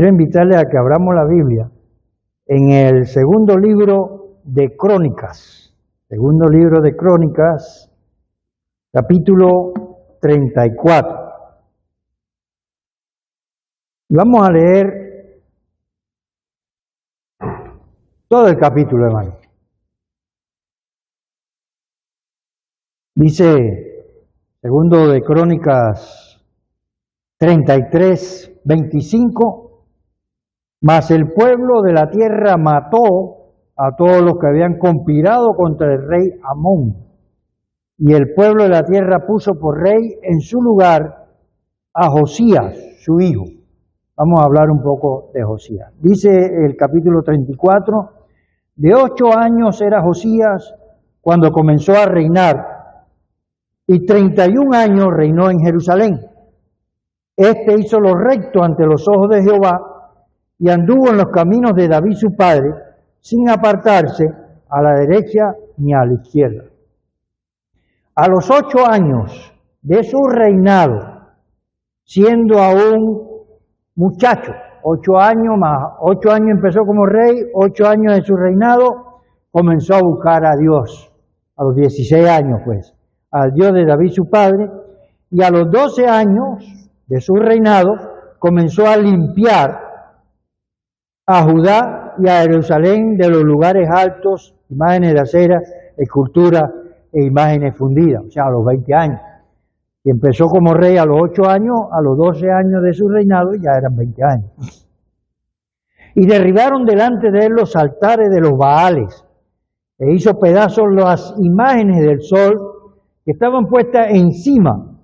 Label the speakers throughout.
Speaker 1: quiero invitarles a que abramos la Biblia en el segundo libro de Crónicas. Segundo libro de Crónicas, capítulo 34. Y vamos a leer todo el capítulo, hermano. Dice, segundo de Crónicas 33, 25, mas el pueblo de la tierra mató a todos los que habían conspirado contra el rey Amón. Y el pueblo de la tierra puso por rey en su lugar a Josías, su hijo. Vamos a hablar un poco de Josías. Dice el capítulo 34, de 8 años era Josías cuando comenzó a reinar, y 31 años reinó en Jerusalén. Este hizo lo recto ante los ojos de Jehová, y anduvo en los caminos de David su padre, sin apartarse a la derecha ni a la izquierda. A los 8 años de su reinado, siendo aún muchacho, 8 años más, 8 años empezó como rey, 8 años de su reinado, comenzó a buscar a Dios. A los 16 años, pues, al Dios de David su padre, y a los 12 años de su reinado, comenzó a limpiar a Judá y a Jerusalén de los lugares altos, imágenes de acera, esculturas e imágenes fundidas, o sea, a los 20 años. Y empezó como rey a los 8 años, a los 12 años de su reinado ya eran 20 años. Y derribaron delante de él los altares de los Baales, e hizo pedazos las imágenes del sol que estaban puestas encima.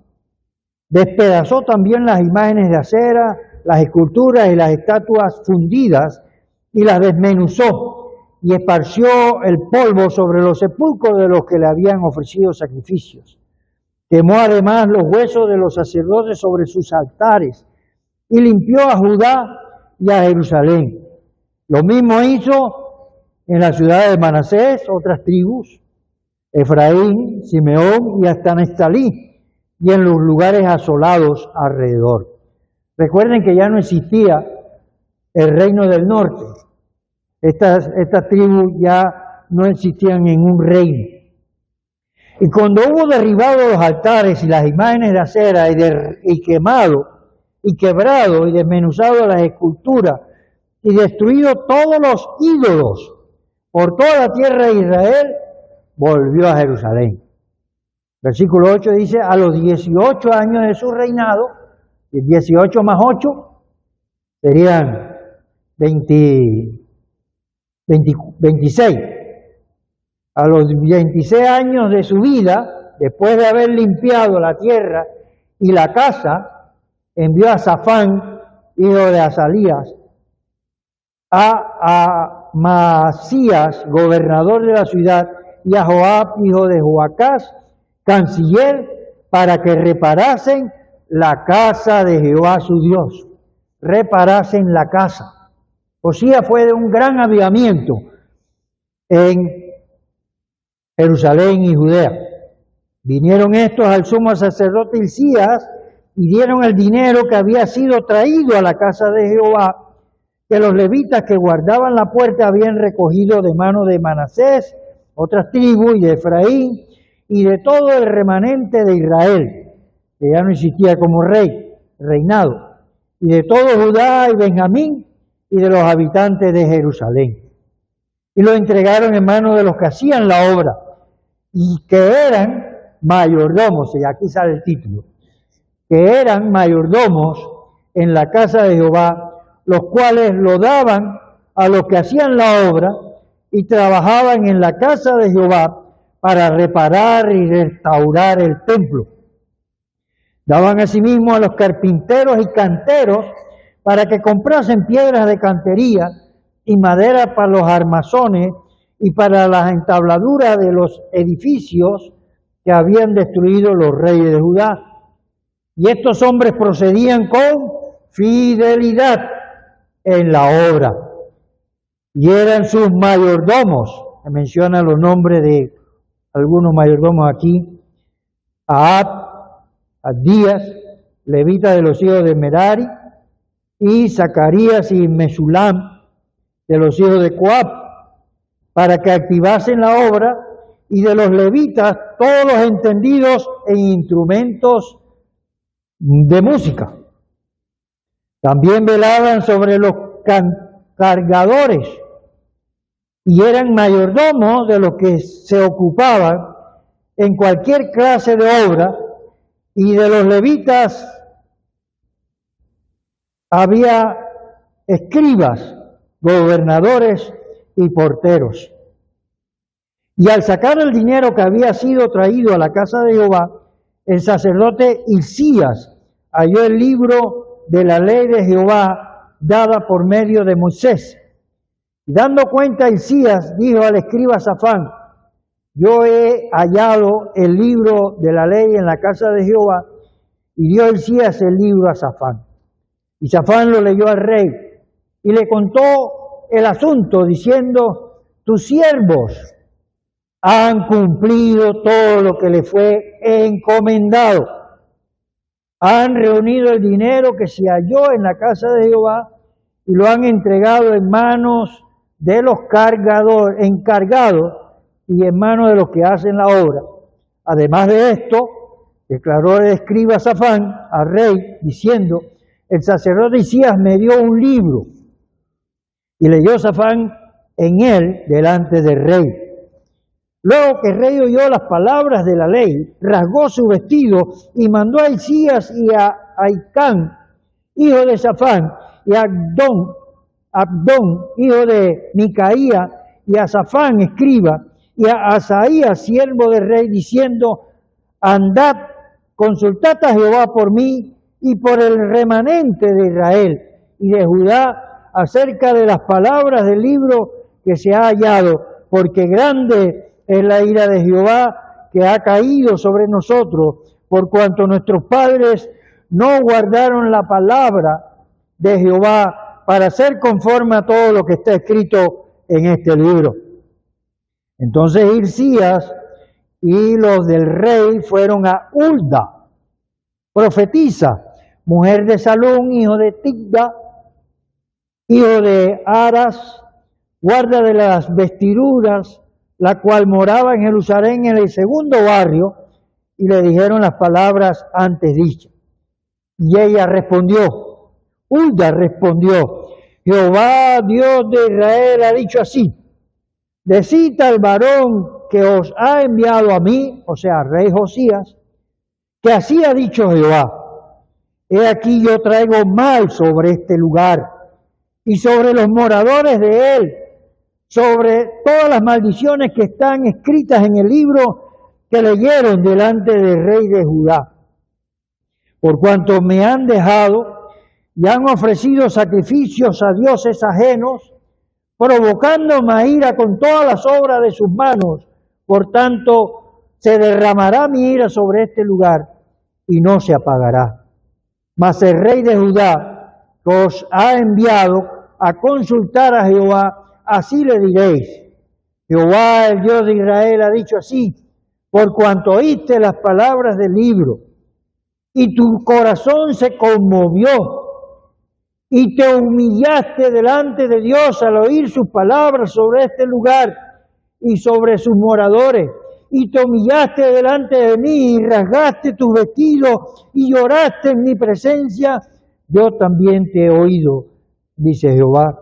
Speaker 1: Despedazó también las imágenes de acera, las esculturas y las estatuas fundidas, y las desmenuzó, y esparció el polvo sobre los sepulcros de los que le habían ofrecido sacrificios. Quemó además los huesos de los sacerdotes sobre sus altares, y limpió a Judá y a Jerusalén. Lo mismo hizo en la ciudad de Manasés, otras tribus, Efraín, Simeón y hasta Neftalí, y en los lugares asolados alrededor. Recuerden que ya no existía el reino del norte. Estas tribus ya no existían en un reino. Y cuando hubo derribado los altares y las imágenes de acera y quemado y quebrado y desmenuzado las esculturas y destruido todos los ídolos por toda la tierra de Israel, volvió a Jerusalén. Versículo 8 dice, a los 18 años de su reinado, y 18 más 8 serían 26. A los 26 años de su vida, después de haber limpiado la tierra y la casa, envió a Safán, hijo de Azalías, a Masías, gobernador de la ciudad, y a Joab, hijo de Joacás, canciller, para que reparasen la casa de Jehová su Dios. Reparasen la casa. Josías fue de un gran avivamiento en Jerusalén y Judea. Vinieron estos al sumo sacerdote Hilcías y dieron el dinero que había sido traído a la casa de Jehová, que los levitas que guardaban la puerta habían recogido de mano de Manasés, otras tribus, y de Efraín, y de todo el remanente de Israel, que ya no existía como reinado, y de todo Judá y Benjamín, y de los habitantes de Jerusalén. Y lo entregaron en manos de los que hacían la obra, y que eran mayordomos, y aquí sale el título, que eran mayordomos en la casa de Jehová, los cuales lo daban a los que hacían la obra, y trabajaban en la casa de Jehová para reparar y restaurar el templo. Daban asimismo a los carpinteros y canteros para que comprasen piedras de cantería y madera para los armazones y para las entabladuras de los edificios que habían destruido los reyes de Judá. Y estos hombres procedían con fidelidad en la obra. Y eran sus mayordomos. Se mencionan los nombres de algunos mayordomos aquí. Ahab, Abdías, levita de los hijos de Merari, y Zacarías y Mesulam, de los hijos de Coab, para que activasen la obra, y de los levitas, todos los entendidos en instrumentos de música. También velaban sobre los cargadores, y eran mayordomos de los que se ocupaban en cualquier clase de obra, y de los levitas había escribas, gobernadores y porteros. Y al sacar el dinero que había sido traído a la casa de Jehová, el sacerdote Hilcías halló el libro de la ley de Jehová dada por medio de Moisés. Dando cuenta Hilcías, dijo al escriba Safán: yo he hallado el libro de la ley en la casa de Jehová. Y dio Hilcías el libro a Safán. Y Safán lo leyó al rey y le contó el asunto, diciendo: tus siervos han cumplido todo lo que les fue encomendado. Han reunido el dinero que se halló en la casa de Jehová y lo han entregado en manos de los encargados y en manos de los que hacen la obra. Además de esto, declaró el escriba Safán al rey, diciendo: el sacerdote Hilcías me dio un libro. Y leyó Safán en él delante del rey. Luego que el rey oyó las palabras de la ley, rasgó su vestido y mandó a Hilcías y a Ahicam, hijo de Safán, y a Abdón, hijo de Micaía, y a Safán, escriba, y a Asaías, siervo del rey, diciendo: andad, consultad a Jehová por mí y por el remanente de Israel y de Judá acerca de las palabras del libro que se ha hallado, porque grande es la ira de Jehová que ha caído sobre nosotros, por cuanto nuestros padres no guardaron la palabra de Jehová para hacer conforme a todo lo que está escrito en este libro. Entonces Hilcías y los del rey fueron a Hulda, profetisa, mujer de Salún, hijo de Tigda, hijo de Aras, guarda de las vestiduras, la cual moraba en Jerusalén en el segundo barrio, y le dijeron las palabras antes dichas. Y ella respondió, Hulda respondió: Jehová, Dios de Israel, ha dicho así: decid al varón que os ha enviado a mí, o sea, rey Josías, que así ha dicho Jehová: he aquí yo traigo mal sobre este lugar y sobre los moradores de él, sobre todas las maldiciones que están escritas en el libro que leyeron delante del rey de Judá. Por cuanto me han dejado y han ofrecido sacrificios a dioses ajenos, provocándome a ira con todas las obras de sus manos, por tanto se derramará mi ira sobre este lugar y no se apagará. Mas el rey de Judá, que os ha enviado a consultar a Jehová, así le diréis: Jehová, el Dios de Israel, ha dicho así: por cuanto oíste las palabras del libro, y tu corazón se conmovió, y te humillaste delante de Dios al oír sus palabras sobre este lugar y sobre sus moradores, y te humillaste delante de mí y rasgaste tus vestidos y lloraste en mi presencia, yo también te he oído, dice Jehová.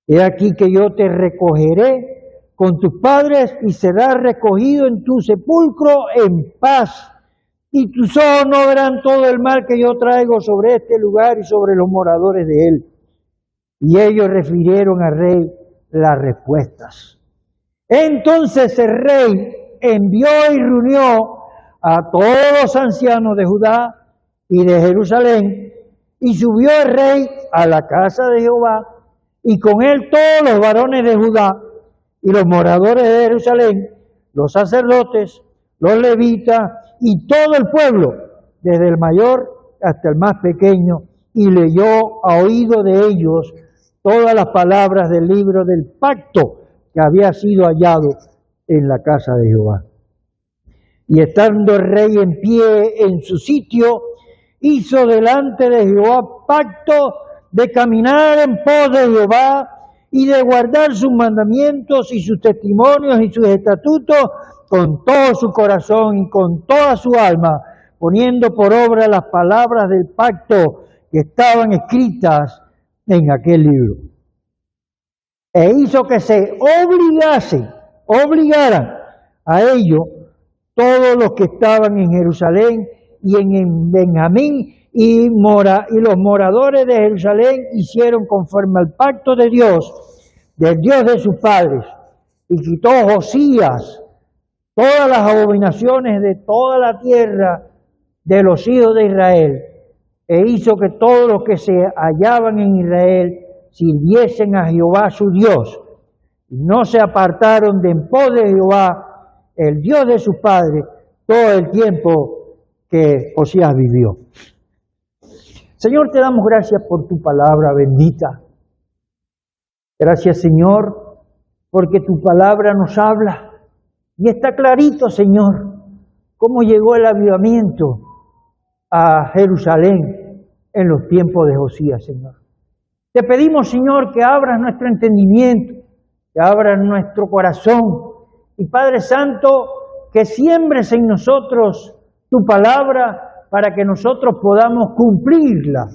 Speaker 1: He aquí que yo te recogeré con tus padres y serás recogido en tu sepulcro en paz. Y tus ojos no verán todo el mal que yo traigo sobre este lugar y sobre los moradores de él. Y ellos refirieron al rey las respuestas. Entonces el rey envió y reunió a todos los ancianos de Judá y de Jerusalén, y subió el rey a la casa de Jehová, y con él todos los varones de Judá y los moradores de Jerusalén, los sacerdotes, los levitas y todo el pueblo, desde el mayor hasta el más pequeño, y leyó a oído de ellos todas las palabras del libro del pacto que había sido hallado en la casa de Jehová. Y estando el rey en pie en su sitio, hizo delante de Jehová pacto de caminar en pos de Jehová y de guardar sus mandamientos y sus testimonios y sus estatutos con todo su corazón y con toda su alma, poniendo por obra las palabras del pacto que estaban escritas en aquel libro. E hizo que se obligaran a ello todos los que estaban en Jerusalén y en Benjamín, y los moradores de Jerusalén hicieron conforme al pacto de Dios, del Dios de sus padres, y quitó Josías todas las abominaciones de toda la tierra de los hijos de Israel, e hizo que todos los que se hallaban en Israel sirviesen a Jehová su Dios, y no se apartaron de en pos de Jehová, el Dios de sus padres, todo el tiempo que Josías vivió. Señor, te damos gracias por tu palabra bendita. Gracias, Señor, porque tu palabra nos habla. Y está clarito, Señor, cómo llegó el avivamiento a Jerusalén en los tiempos de Josías, Señor. Te pedimos, Señor, que abras nuestro entendimiento, que abras nuestro corazón. Y Padre Santo, que siembres en nosotros tu palabra para que nosotros podamos cumplirla,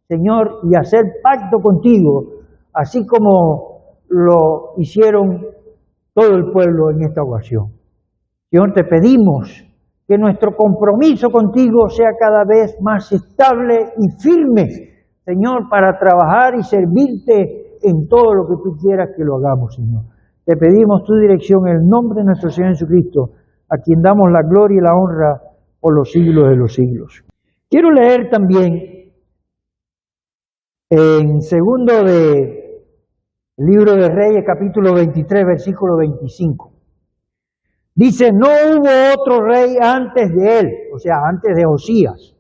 Speaker 1: Señor, y hacer pacto contigo, así como lo hicieron todo el pueblo en esta ocasión. Señor, te pedimos que nuestro compromiso contigo sea cada vez más estable y firme, Señor, para trabajar y servirte en todo lo que tú quieras que lo hagamos, Señor. Te pedimos tu dirección en el nombre de nuestro Señor Jesucristo, a quien damos la gloria y la honra por los siglos de los siglos. Quiero leer también en segundo de Libro de Reyes, capítulo 23, versículo 25. Dice, no hubo otro rey antes de él, o sea, antes de Josías.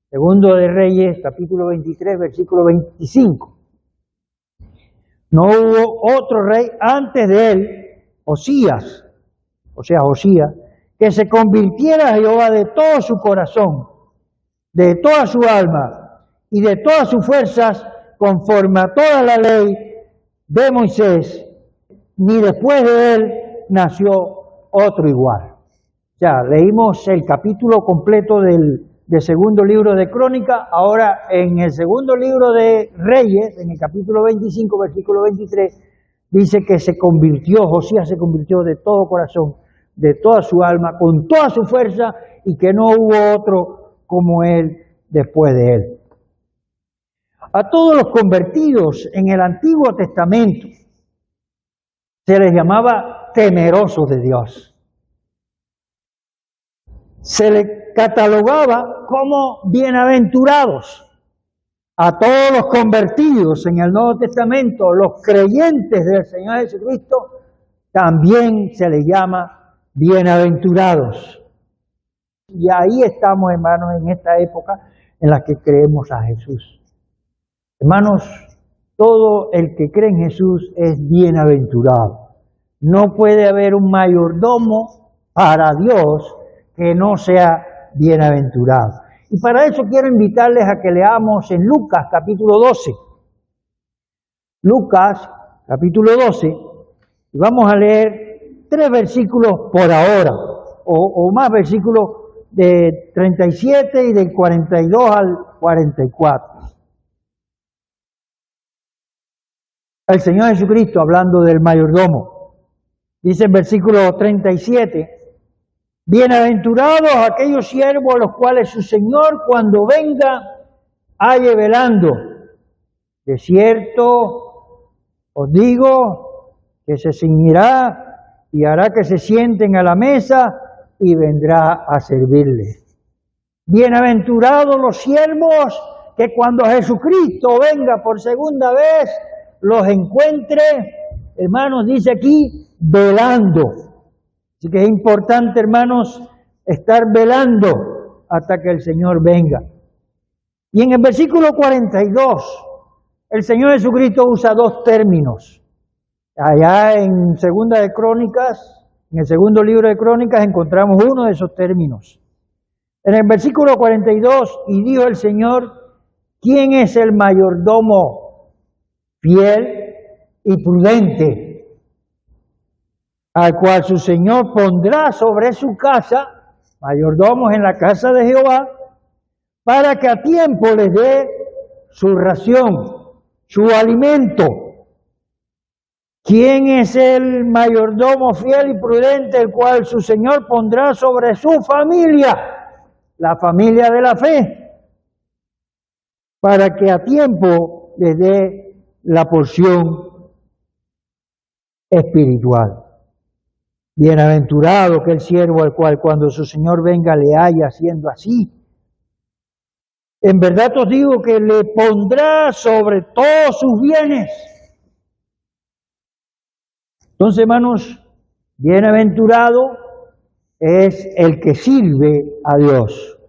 Speaker 1: Segundo de Reyes, capítulo 23, versículo 25. No hubo otro rey antes de él, Josías, que se convirtiera a Jehová de todo su corazón, de toda su alma y de todas sus fuerzas, conforme a toda la ley de Moisés, ni después de él nació otro igual. Ya leímos el capítulo completo del segundo libro de Crónicas. Ahora en el segundo libro de Reyes, en el capítulo 25, versículo 23, dice que Josías se convirtió de todo corazón, de toda su alma, con toda su fuerza, y que no hubo otro como él después de él. A todos los convertidos en el Antiguo Testamento se les llamaba temerosos de Dios. Se les catalogaba como bienaventurados. A todos los convertidos en el Nuevo Testamento, los creyentes del Señor Jesucristo, también se les llama bienaventurados. Y ahí estamos, hermanos, en esta época en la que creemos a Jesús. Hermanos, todo el que cree en Jesús es bienaventurado. No puede haber un mayordomo para Dios que no sea bienaventurado. Y para eso quiero invitarles a que leamos en Lucas capítulo 12. Lucas capítulo 12. Y vamos a leer 3 versículos por ahora, o más versículos de 37 y del 42 al 44. El Señor Jesucristo hablando del mayordomo. Dice en versículo 37, bienaventurados aquellos siervos a los cuales su Señor cuando venga halle velando. De cierto os digo que se ceñirá y hará que se sienten a la mesa y vendrá a servirles. Bienaventurados los siervos que cuando Jesucristo venga por segunda vez los encuentre, hermanos, dice aquí, velando. Así que es importante, hermanos, estar velando hasta que el Señor venga. Y en el versículo 42, el Señor Jesucristo usa 2 términos. Allá en Segunda de Crónicas, en el segundo libro de Crónicas, encontramos uno de esos términos. En el versículo 42, y dijo el Señor, ¿quién es el mayordomo fiel y prudente, al cual su Señor pondrá sobre su casa, mayordomos en la casa de Jehová, para que a tiempo les dé su ración, su alimento? ¿Quién es el mayordomo fiel y prudente, el cual su Señor pondrá sobre su familia, la familia de la fe, para que a tiempo les dé la porción espiritual? Bienaventurado aquel siervo al cual cuando su Señor venga le haya haciendo así. En verdad os digo que le pondrá sobre todos sus bienes. Entonces, hermanos, bienaventurado es el que sirve a Dios.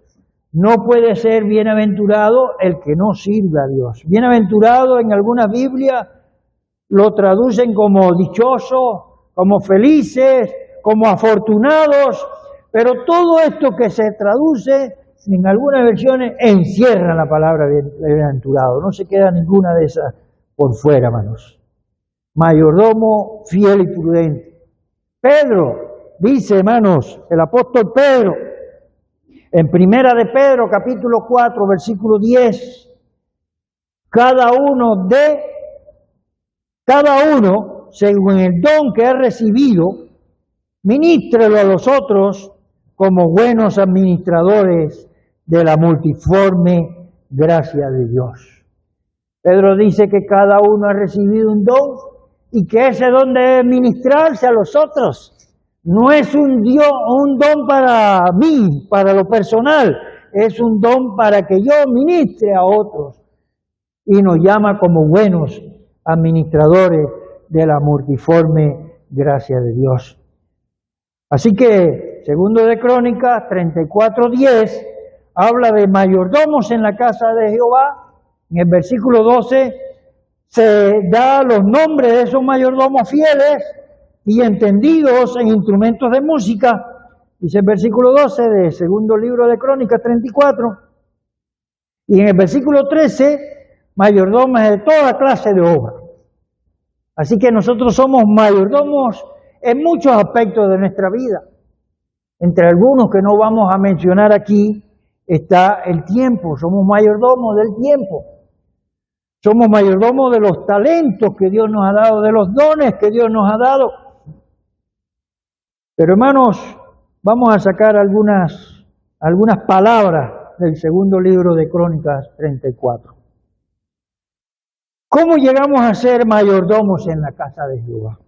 Speaker 1: No puede ser bienaventurado el que no sirve a Dios. Bienaventurado en algunas Biblias lo traducen como dichoso, como felices, como afortunados, pero todo esto que se traduce en algunas versiones encierra la palabra bienaventurado. No se queda ninguna de esas por fuera, hermanos. Mayordomo fiel y prudente. Pedro dice, hermanos, el apóstol Pedro, en Primera de Pedro, capítulo 4, versículo 10, cada uno, según el don que ha recibido, ministrelo a los otros como buenos administradores de la multiforme gracia de Dios. Pedro dice que cada uno ha recibido un don y que ese don debe ministrarse a los otros. No es un don para mí, para lo personal, es un don para que yo ministre a otros. Y nos llama como buenos administradores de la multiforme gracia de Dios. Así que, segundo de Crónicas 34:10, habla de mayordomos en la casa de Jehová. En el versículo 12 se da los nombres de esos mayordomos fieles y entendidos en instrumentos de música. Dice el versículo 12 del segundo libro de Crónicas 34. Y en el versículo 13, mayordomos de toda clase de obra. Así que nosotros somos mayordomos en muchos aspectos de nuestra vida. Entre algunos que no vamos a mencionar aquí está el tiempo. Somos mayordomos del tiempo. Somos mayordomos de los talentos que Dios nos ha dado, de los dones que Dios nos ha dado. Pero hermanos, vamos a sacar algunas palabras del segundo libro de Crónicas 34. ¿Cómo llegamos a ser mayordomos en la casa de Jehová?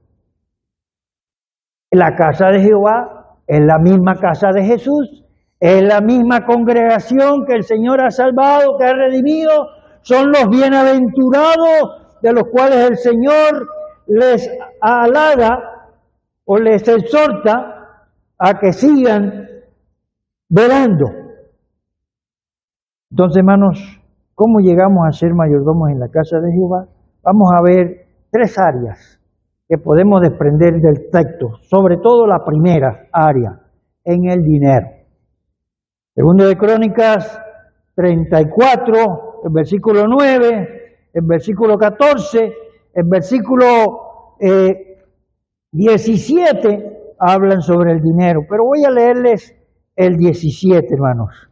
Speaker 1: La casa de Jehová es la misma casa de Jesús, es la misma congregación que el Señor ha salvado, que ha redimido. Son los bienaventurados de los cuales el Señor les halaga o les exhorta a que sigan velando. Entonces, hermanos, ¿cómo llegamos a ser mayordomos en la casa de Jehová? Vamos a ver tres áreas que podemos desprender del texto, sobre todo la primera área, en el dinero. Segundo de Crónicas 34, el versículo 9, el versículo 14, el versículo 17 hablan sobre el dinero, pero voy a leerles el 17, hermanos.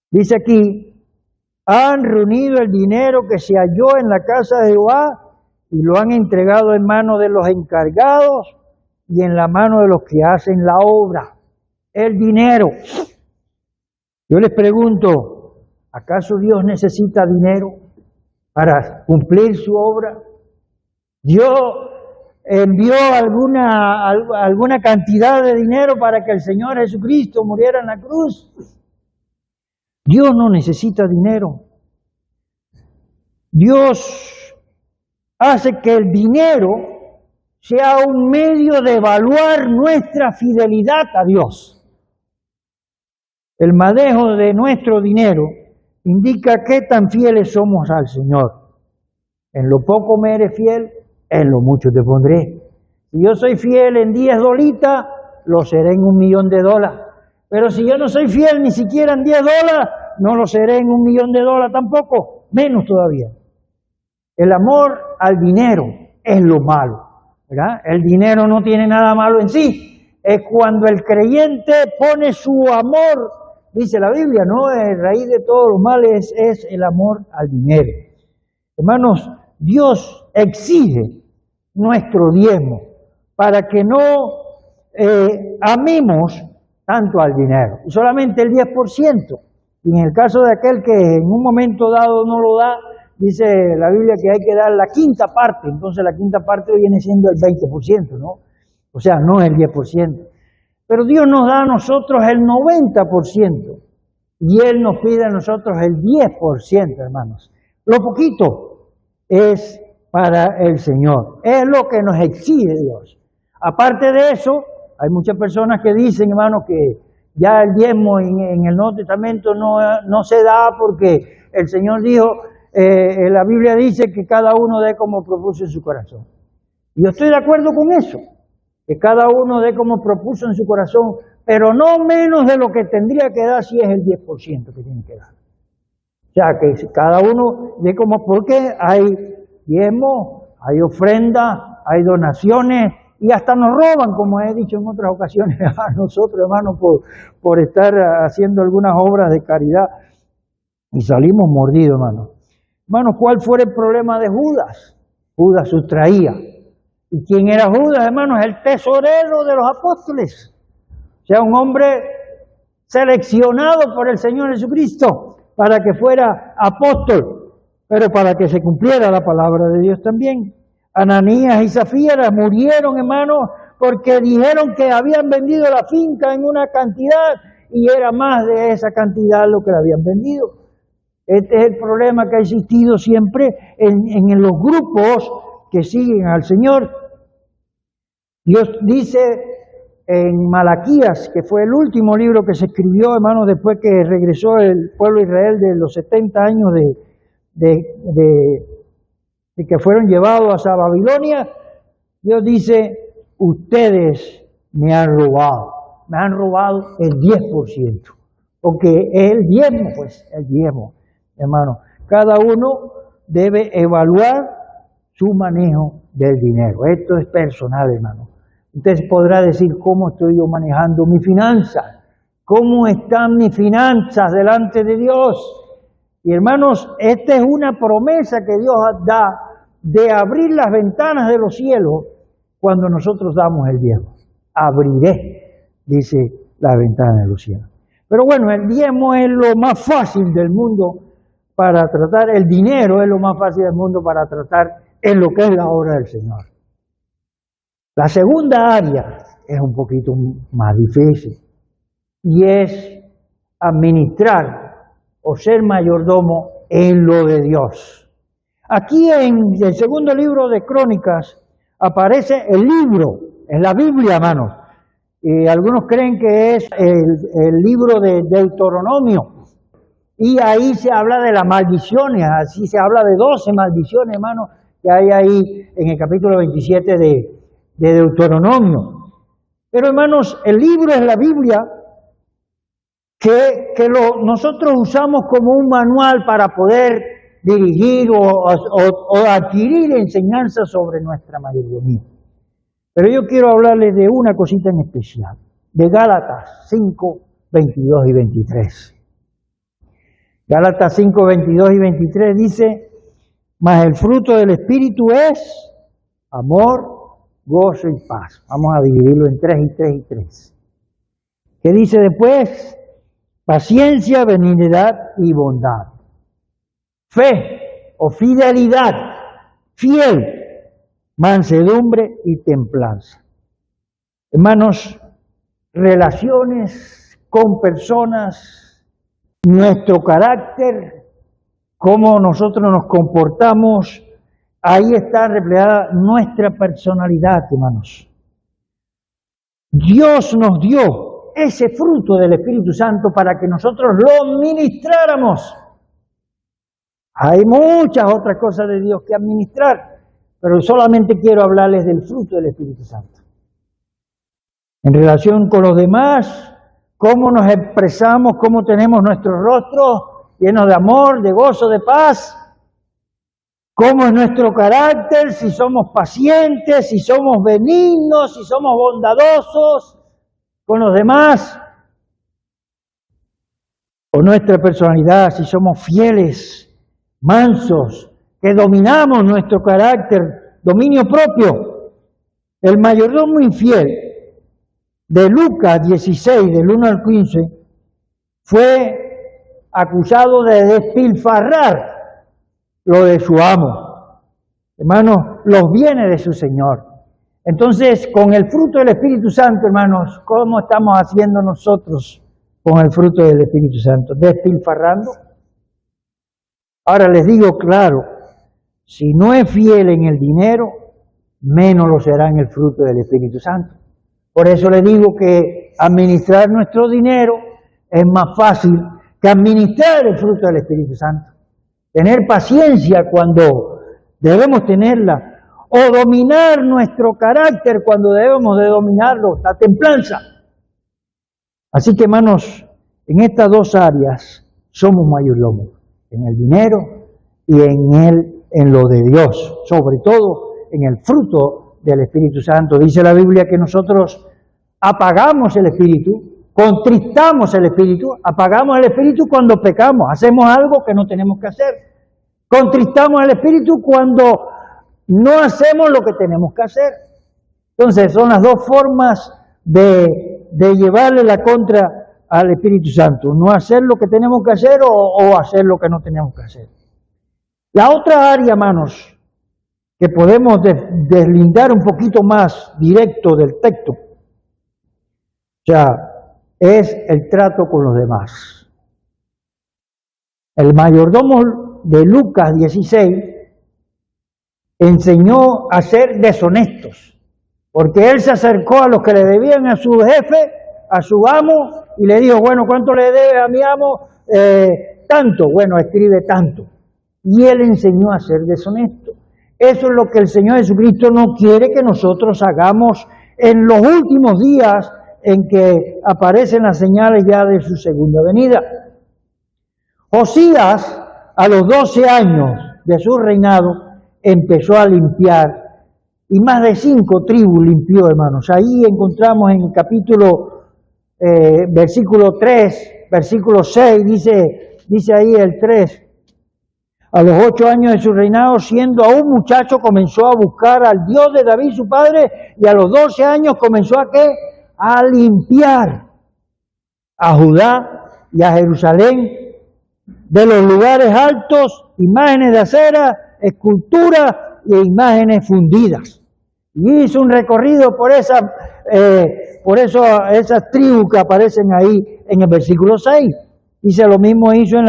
Speaker 1: Dice aquí, han reunido el dinero que se halló en la casa de Jehová y lo han entregado en manos de los encargados y en la mano de los que hacen la obra. El dinero. Yo les pregunto, ¿acaso Dios necesita dinero para cumplir su obra? ¿Dios envió alguna cantidad de dinero para que el Señor Jesucristo muriera en la cruz? Dios no necesita dinero. Dios hace que el dinero sea un medio de evaluar nuestra fidelidad a Dios. El manejo de nuestro dinero indica qué tan fieles somos al Señor. En lo poco me eres fiel, en lo mucho te pondré. Si yo soy fiel en $10, lo seré en $1,000,000. Pero si yo no soy fiel ni siquiera en $10, no lo seré en $1.000.000 tampoco, menos todavía. El amor al dinero es lo malo, ¿verdad? El dinero no tiene nada malo en sí. Es cuando el creyente pone su amor, dice la Biblia, ¿no? El raíz de todos los males es el amor al dinero. Hermanos, Dios exige nuestro diezmo para que no amemos tanto al dinero, y solamente el 10%. Y en el caso de aquel que en un momento dado no lo da, dice la Biblia que hay que dar la quinta parte, entonces la quinta parte viene siendo el 20%, ¿no? O sea, no el 10%. Pero Dios nos da a nosotros el 90% y Él nos pide a nosotros el 10%, hermanos. Lo poquito es para el Señor, es lo que nos exige Dios. Aparte de eso, hay muchas personas que dicen, hermanos, que ya el diezmo en el Nuevo Testamento no se da porque el Señor dijo, la Biblia dice que cada uno dé como propuso en su corazón. Y yo estoy de acuerdo con eso, que cada uno dé como propuso en su corazón, pero no menos de lo que tendría que dar si es el 10% que tiene que dar. O sea, que cada uno dé como, porque hay diezmo, hay ofrenda, hay donaciones, y hasta nos roban, como he dicho en otras ocasiones a nosotros, hermanos, por estar haciendo algunas obras de caridad. Y salimos mordidos, hermanos. Hermanos, ¿cuál fue el problema de Judas? Judas sustraía. ¿Y quién era Judas, hermanos? El tesorero de los apóstoles. O sea, un hombre seleccionado por el Señor Jesucristo para que fuera apóstol, pero para que se cumpliera la palabra de Dios también. Ananías y Zafira murieron, hermanos, porque dijeron que habían vendido la finca en una cantidad y era más de esa cantidad lo que la habían vendido. Este es el problema que ha existido siempre en los grupos que siguen al Señor. Dios dice en Malaquías, que fue el último libro que se escribió, hermanos, después que regresó el pueblo de Israel de los 70 años de que fueron llevados a Babilonia. Dios dice, ustedes me han robado el 10%, porque es el diezmo, pues, el diezmo, hermano. Cada uno debe evaluar su manejo del dinero. Esto es personal, hermano. Usted podrá decir, ¿cómo estoy yo manejando mi finanza? ¿Cómo están mis finanzas delante de Dios? Y hermanos, esta es una promesa que Dios da de abrir las ventanas de los cielos cuando nosotros damos el diezmo. Abriré, dice, la ventana de los cielos. Pero bueno, el diezmo es lo más fácil del mundo para tratar, el dinero es lo más fácil del mundo para tratar en lo que es la obra del Señor. La segunda área es un poquito más difícil y es administrar o ser mayordomo en lo de Dios. Aquí en el segundo libro de Crónicas aparece el libro, en la Biblia, hermanos. Y algunos creen que es el libro de Deuteronomio. Y ahí se habla de las maldiciones, así se habla de 12 maldiciones, hermanos, que hay ahí en el capítulo 27 de Deuteronomio. Pero, hermanos, el libro es la Biblia que nosotros usamos como un manual para poder dirigir o adquirir enseñanza sobre nuestra mayordomía. Pero yo quiero hablarles de una cosita en especial, de Gálatas 5, 22 y 23. Gálatas 5, 22 y 23 dice, mas el fruto del Espíritu es amor, gozo y paz. Vamos a dividirlo en 3 y 3 y 3. ¿Qué dice después? Paciencia, benignidad y bondad. Fe o fidelidad, fiel, mansedumbre y templanza. Hermanos, relaciones con personas, nuestro carácter, cómo nosotros nos comportamos, ahí está reflejada nuestra personalidad, hermanos. Dios nos dio ese fruto del Espíritu Santo para que nosotros lo ministráramos. Hay muchas otras cosas de Dios que administrar, pero solamente quiero hablarles del fruto del Espíritu Santo. En relación con los demás, cómo nos expresamos, cómo tenemos nuestros rostros llenos de amor, de gozo, de paz, cómo es nuestro carácter, si somos pacientes, si somos benignos, si somos bondadosos con los demás, o nuestra personalidad, si somos fieles, mansos, que dominamos nuestro carácter, dominio propio. El mayordomo infiel de Lucas 16, del 1 al 15, fue acusado de despilfarrar lo de su amo. Hermanos, los bienes de su Señor. Entonces, con el fruto del Espíritu Santo, hermanos, ¿cómo estamos haciendo nosotros con el fruto del Espíritu Santo? ¿Despilfarrando? Ahora les digo claro, si no es fiel en el dinero, menos lo será en el fruto del Espíritu Santo. Por eso les digo que administrar nuestro dinero es más fácil que administrar el fruto del Espíritu Santo. Tener paciencia cuando debemos tenerla, o dominar nuestro carácter cuando debemos de dominarlo, la templanza. Así que, hermanos, en estas dos áreas somos mayordomos, en el dinero y en lo de Dios, sobre todo en el fruto del Espíritu Santo. Dice la Biblia que nosotros apagamos el Espíritu, contristamos el Espíritu, apagamos el Espíritu cuando pecamos, hacemos algo que no tenemos que hacer. Contristamos el Espíritu cuando no hacemos lo que tenemos que hacer. Entonces son las dos formas de llevarle la contra al Espíritu Santo, no hacer lo que tenemos que hacer o hacer lo que no tenemos que hacer. La otra área, hermanos, que podemos deslindar un poquito más directo del texto, o sea, es el trato con los demás. El mayordomo de Lucas 16 enseñó a ser deshonestos, porque él se acercó a los que le debían a su jefe, a su amo, y le dijo, bueno, ¿cuánto le debe a mi amo? Tanto, bueno, escribe tanto. Y él enseñó a ser deshonesto. Eso es lo que el Señor Jesucristo no quiere que nosotros hagamos en los últimos días en que aparecen las señales ya de su segunda venida. Josías, a los 12 años de su reinado, empezó a limpiar, y más de 5 tribus limpió, hermanos. Ahí encontramos en el capítulo, versículo 3, versículo 6, dice ahí el 3, a los 8 años de su reinado, siendo aún muchacho, comenzó a buscar al Dios de David, su padre, y a los 12 años comenzó ¿a qué? A limpiar a Judá y a Jerusalén de los lugares altos, imágenes de acera, esculturas e imágenes fundidas. Y hizo un recorrido por esas tribus que aparecen ahí en el versículo 6. Dice, lo mismo hizo en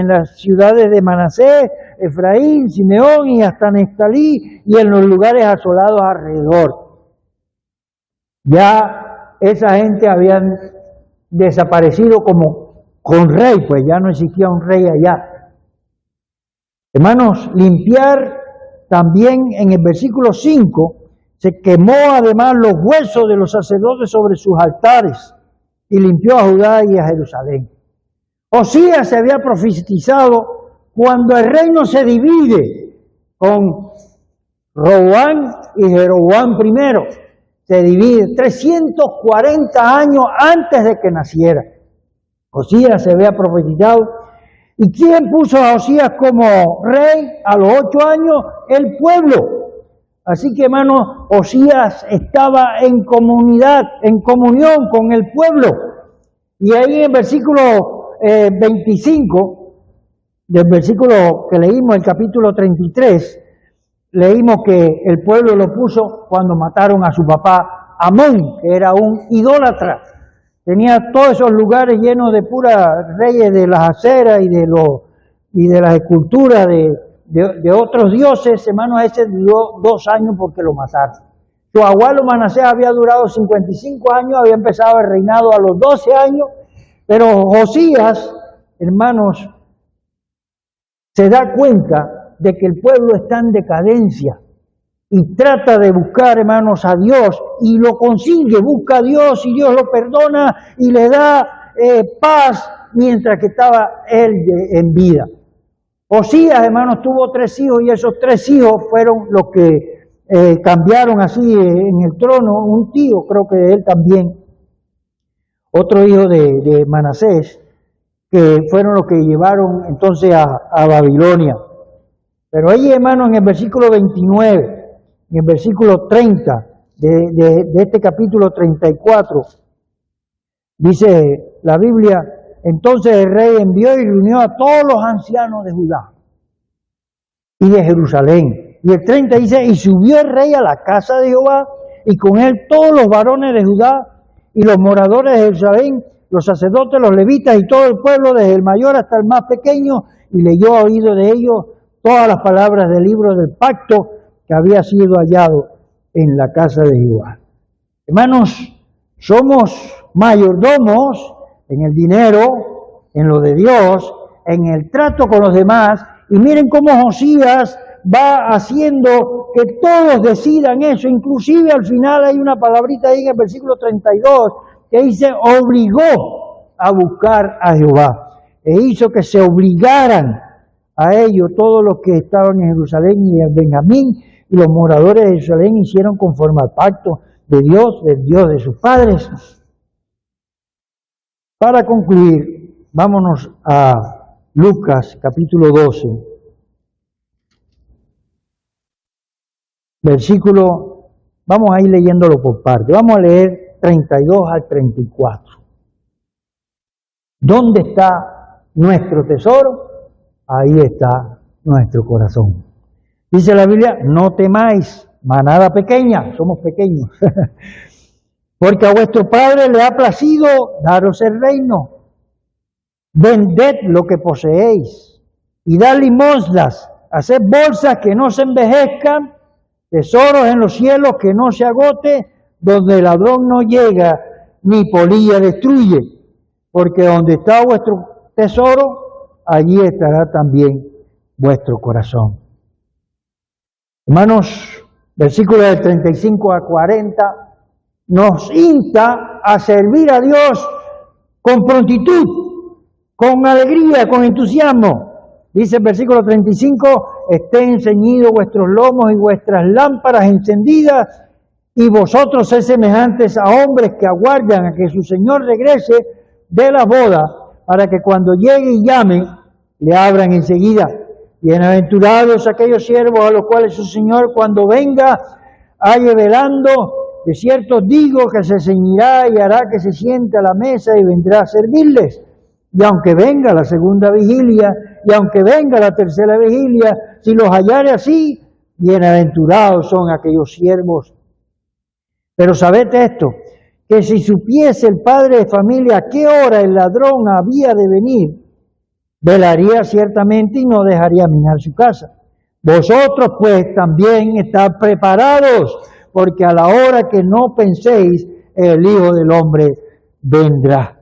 Speaker 1: las ciudades de Manasés, Efraín, Simeón y hasta Neftalí, y en los lugares asolados alrededor. Ya esa gente habían desaparecido como con rey, pues ya no existía un rey allá. Hermanos, limpiar también en el versículo 5, se quemó además los huesos de los sacerdotes sobre sus altares y limpió a Judá y a Jerusalén. Josías se había profetizado cuando el reino se divide con Roboam y Jeroboam primero. Se divide 340 años antes de que naciera. Josías se había profetizado. ¿Y quién puso a Josías como rey a los 8 años? El pueblo. Así que, hermano, Josías estaba en comunidad, en comunión con el pueblo. Y ahí en el versículo 25, del versículo que leímos, el capítulo 33, leímos que el pueblo lo puso cuando mataron a su papá Amón, que era un idólatra. Tenía todos esos lugares llenos de puras reyes de las aceras y de las esculturas de otros dioses. Hermanos, ese duró 2 años porque lo mataron. Su abuelo Manasés había durado 55 años, había empezado el reinado a los 12 años, pero Josías, hermanos, se da cuenta de que el pueblo está en decadencia. y trata de buscar, hermanos, a Dios y lo consigue, busca a Dios y Dios lo perdona y le da paz mientras que estaba él en vida. Josías, hermanos, tuvo 3 hijos y esos 3 hijos fueron los que cambiaron así en el trono. Un tío, creo que de él también, otro hijo de Manasés, que fueron los que llevaron entonces a Babilonia. Pero ahí, hermanos, en el versículo 29, en el versículo 30 de este capítulo 34, dice la Biblia: entonces el rey envió y reunió a todos los ancianos de Judá y de Jerusalén. Y el 30 dice: y subió el rey a la casa de Jehová, y con él todos los varones de Judá y los moradores de Jerusalén, los sacerdotes, los levitas y todo el pueblo, desde el mayor hasta el más pequeño, y leyó a oído de ellos todas las palabras del libro del pacto que había sido hallado en la casa de Jehová. Hermanos, somos mayordomos en el dinero, en lo de Dios, en el trato con los demás, y miren cómo Josías va haciendo que todos decidan eso. Inclusive al final hay una palabrita ahí en el versículo 32 que dice: obligó a buscar a Jehová, e hizo que se obligaran a ello todos los que estaban en Jerusalén y en Benjamín, y los moradores de Jerusalén hicieron conforme al pacto de Dios, del Dios de sus padres. Para concluir, vámonos a Lucas capítulo 12, versículo, vamos a ir leyéndolo por parte, vamos a leer 32 al 34. ¿Dónde está nuestro tesoro? Ahí está nuestro corazón. Dice la Biblia: no temáis, manada pequeña, somos pequeños, porque a vuestro Padre le ha placido daros el reino. Vended lo que poseéis y dad limosnas, haced bolsas que no se envejezcan, tesoros en los cielos que no se agote, donde el ladrón no llega ni polilla destruye, porque donde está vuestro tesoro, allí estará también vuestro corazón. Hermanos, versículos del 35 a 40 nos insta a servir a Dios con prontitud, con alegría, con entusiasmo. Dice el versículo 35: estén ceñidos vuestros lomos y vuestras lámparas encendidas, y vosotros sed semejantes a hombres que aguardan a que su Señor regrese de la boda, para que cuando llegue y llame, le abran enseguida. Bienaventurados aquellos siervos a los cuales su Señor, cuando venga, halle velando. De cierto digo que se ceñirá y hará que se siente a la mesa y vendrá a servirles. Y aunque venga la segunda vigilia, y aunque venga la tercera vigilia, si los hallare así, bienaventurados son aquellos siervos. Pero sabed esto, que si supiese el padre de familia a qué hora el ladrón había de venir, velaría ciertamente y no dejaría minar su casa. Vosotros pues también estad preparados, porque a la hora que no penséis, el Hijo del Hombre vendrá.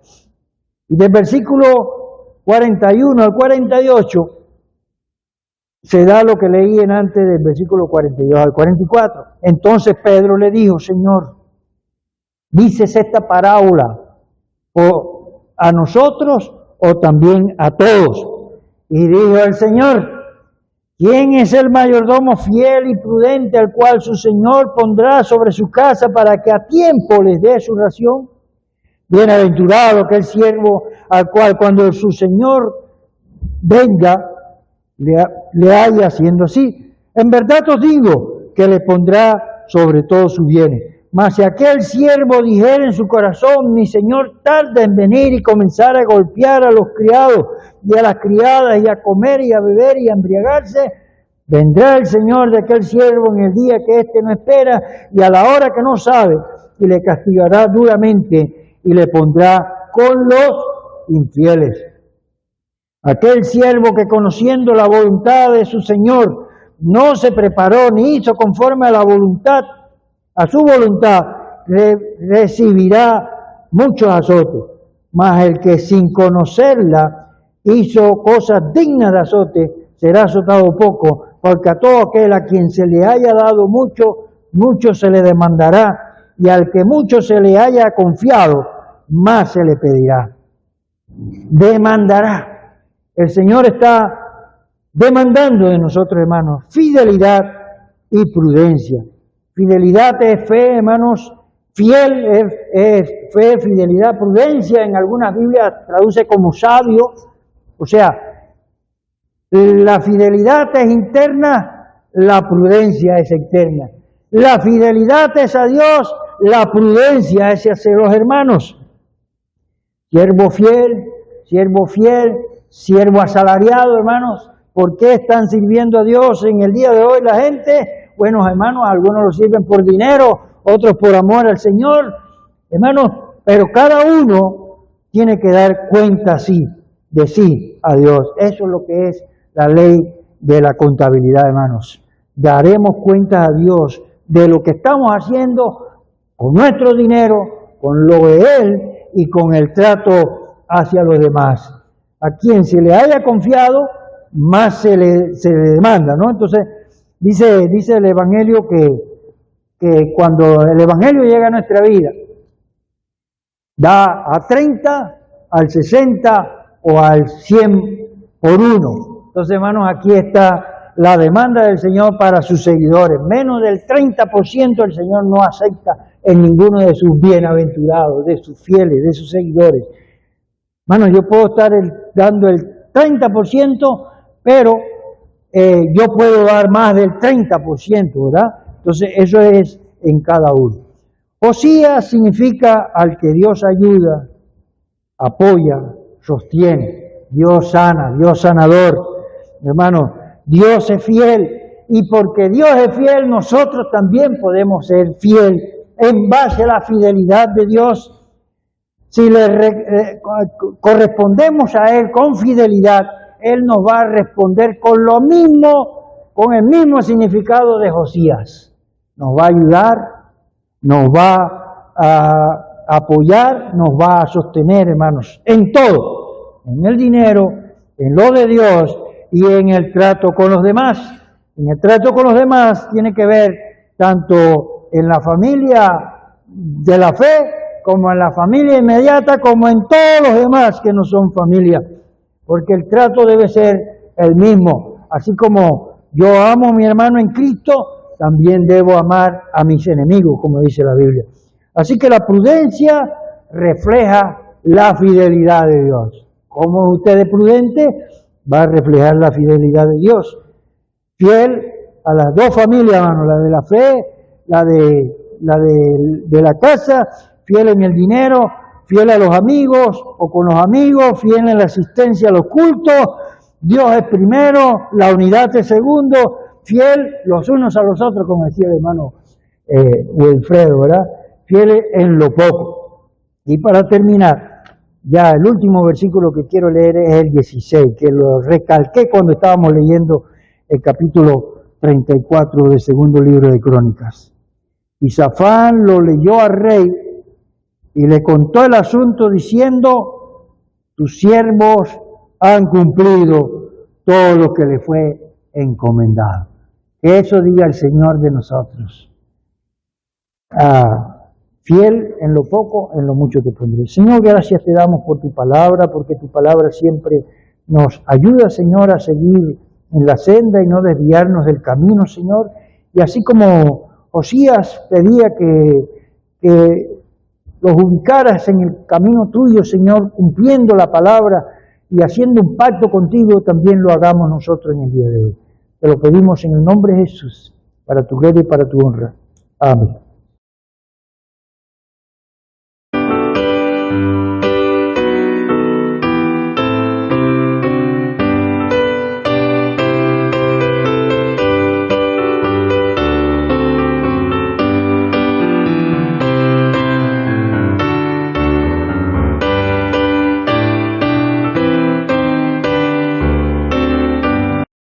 Speaker 1: Y del versículo 41 al 48 se da lo que leí en antes del versículo 42 al 44. Entonces Pedro le dijo: Señor, ¿dices esta parábola o a nosotros o también a todos? Y dijo el Señor: ¿quién es el mayordomo fiel y prudente al cual su Señor pondrá sobre su casa para que a tiempo les dé su ración? Bienaventurado aquel siervo al cual cuando su Señor venga le haya haciendo así. En verdad os digo que le pondrá sobre todos sus bienes. Mas si aquel siervo dijera en su corazón: mi Señor tarda en venir, y comenzar a golpear a los criados y a las criadas, y a comer y a beber y a embriagarse, vendrá el Señor de aquel siervo en el día que éste no espera y a la hora que no sabe, y le castigará duramente y le pondrá con los infieles. Aquel siervo que, conociendo la voluntad de su Señor, no se preparó ni hizo conforme a la voluntad, a su voluntad, recibirá muchos azotes. Mas el que sin conocerla hizo cosas dignas de azote, será azotado poco, porque a todo aquel a quien se le haya dado mucho, mucho se le demandará, y al que mucho se le haya confiado, más se le pedirá. Demandará. El Señor está demandando de nosotros, hermanos, fidelidad y prudencia. Fidelidad es fe, hermanos. Fiel es fe, fidelidad, prudencia. En algunas Biblias traduce como sabio. O sea, la fidelidad es interna, la prudencia es externa. La fidelidad es a Dios, la prudencia es hacia los hermanos. Siervo fiel, siervo asalariado, hermanos. ¿Por qué están sirviendo a Dios en el día de hoy la gente? Buenos hermanos, algunos lo sirven por dinero, otros por amor al Señor. Hermanos, pero cada uno tiene que dar cuenta de sí a Dios. Eso es lo que es la ley de la contabilidad, hermanos. Daremos cuenta a Dios de lo que estamos haciendo con nuestro dinero, con lo de Él y con el trato hacia los demás. A quien se le haya confiado, más se le demanda, ¿no? Entonces, dice el Evangelio que cuando el Evangelio llega a nuestra vida, da a 30, al 60 o al 100 por uno. Entonces, hermanos, aquí está la demanda del Señor para sus seguidores. Menos del 30% el Señor no acepta en ninguno de sus bienaventurados, de sus fieles, de sus seguidores. Hermanos, yo puedo estar dando el 30%, pero yo puedo dar más del 30%, ¿verdad? Entonces, eso es en cada uno. Josías significa al que Dios ayuda, apoya, sostiene. Dios sana, Dios sanador. Hermano, Dios es fiel. Y porque Dios es fiel, nosotros también podemos ser fiel en base a la fidelidad de Dios. Si le correspondemos a Él con fidelidad, Él nos va a responder con lo mismo, con el mismo significado de Josías. Nos va a ayudar, nos va a apoyar, nos va a sostener, hermanos, en todo, en el dinero, en lo de Dios y en el trato con los demás. En el trato con los demás tiene que ver tanto en la familia de la fe, como en la familia inmediata, como en todos los demás que no son familia. Porque el trato debe ser el mismo. Así como yo amo a mi hermano en Cristo, también debo amar a mis enemigos, como dice la Biblia. Así que la prudencia refleja la fidelidad de Dios. Como usted es prudente, va a reflejar la fidelidad de Dios. Fiel a las dos familias, hermano, la de la fe, la de la casa, fiel en el dinero, fiel a los amigos o con los amigos, fiel en la asistencia a los cultos. Dios es primero, la unidad es segundo, fiel los unos a los otros, como decía el hermano Wilfredo, ¿verdad? Fieles en lo poco. Y para terminar, ya el último versículo que quiero leer es el 16, que lo recalqué cuando estábamos leyendo el capítulo 34 del segundo libro de Crónicas. Y Safán lo leyó al rey y le contó el asunto diciendo: tus siervos han cumplido todo lo que le fue encomendado. Que eso diga el Señor de nosotros. Fiel en lo poco, en lo mucho te pondré. Señor, gracias te damos por tu palabra, porque tu palabra siempre nos ayuda, Señor, a seguir en la senda y no desviarnos del camino, Señor. Y así como Josías pedía que los ubicaras en el camino tuyo, Señor, cumpliendo la palabra y haciendo un pacto contigo, también lo hagamos nosotros en el día de hoy. Te lo pedimos en el nombre de Jesús, para tu gloria y para tu honra. Amén.